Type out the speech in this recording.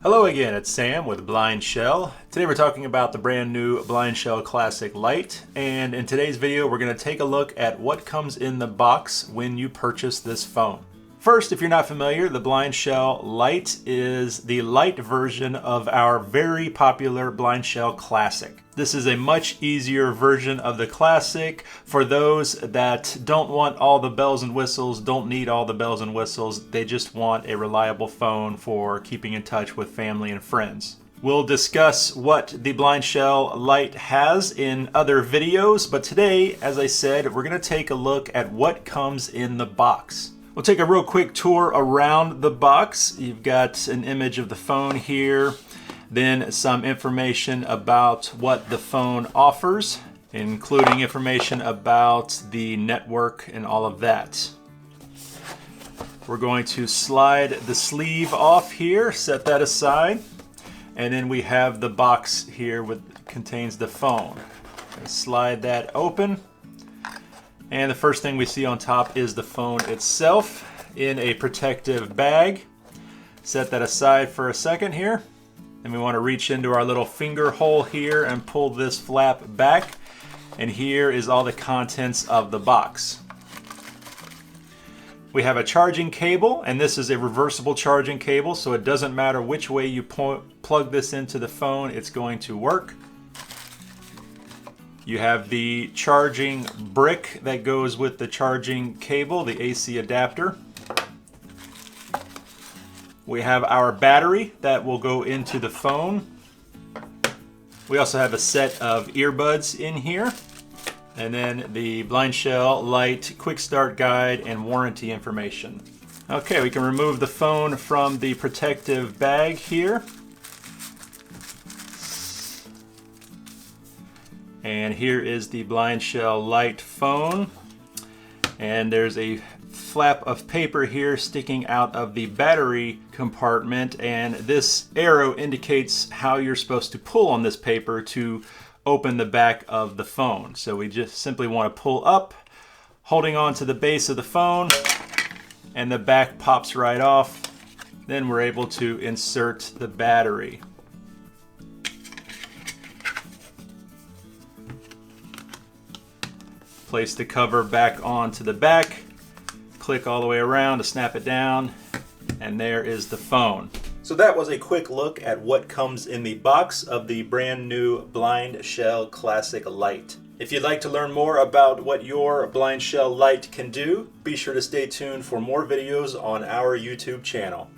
Hello again, it's Sam with BlindShell. Today we're talking about the brand new BlindShell Classic Lite, and in today's video we're going to take a look at what comes in the box when you purchase this phone. First, if you're not familiar, the BlindShell LITE is the light version of our very popular BlindShell Classic. This is a much easier version of the Classic for those that don't want all the bells and whistles, don't need all the bells and whistles. They just want a reliable phone for keeping in touch with family and friends. We'll discuss what the BlindShell LITE has in other videos, but today, as I said, we're going to take a look at what comes in the box. We'll take a real quick tour around the box. You've got an image of the phone here, then some information about what the phone offers, including information about the network and all of that. We're going to slide the sleeve off here, set that aside, and then we have the box here that contains the phone. Slide that open. And the first thing we see on top is the phone itself in a protective bag. Set that aside for a second here. And we want to reach into our little finger hole here and pull this flap back. And here is all the contents of the box. We have a charging cable, and this is a reversible charging cable, so it doesn't matter which way you plug this into the phone, it's going to work. You have the charging brick that goes with the charging cable, the AC adapter. We have our battery that will go into the phone. We also have a set of earbuds in here. And then the BlindShell LITE quick start guide and warranty information. Okay, we can remove the phone from the protective bag here. And here is the BlindShell LITE phone. And there's a flap of paper here sticking out of the battery compartment, and this arrow indicates how you're supposed to pull on this paper to open the back of the phone. So we just simply want to pull up, holding on to the base of the phone, and the back pops right off. Then we're able to insert the battery. Place the cover back onto the back, click all the way around to snap it down, and there is the phone. So that was a quick look at what comes in the box of the brand new BlindShell Classic Lite. If you'd like to learn more about what your BlindShell Lite can do, be sure to stay tuned for more videos on our YouTube channel.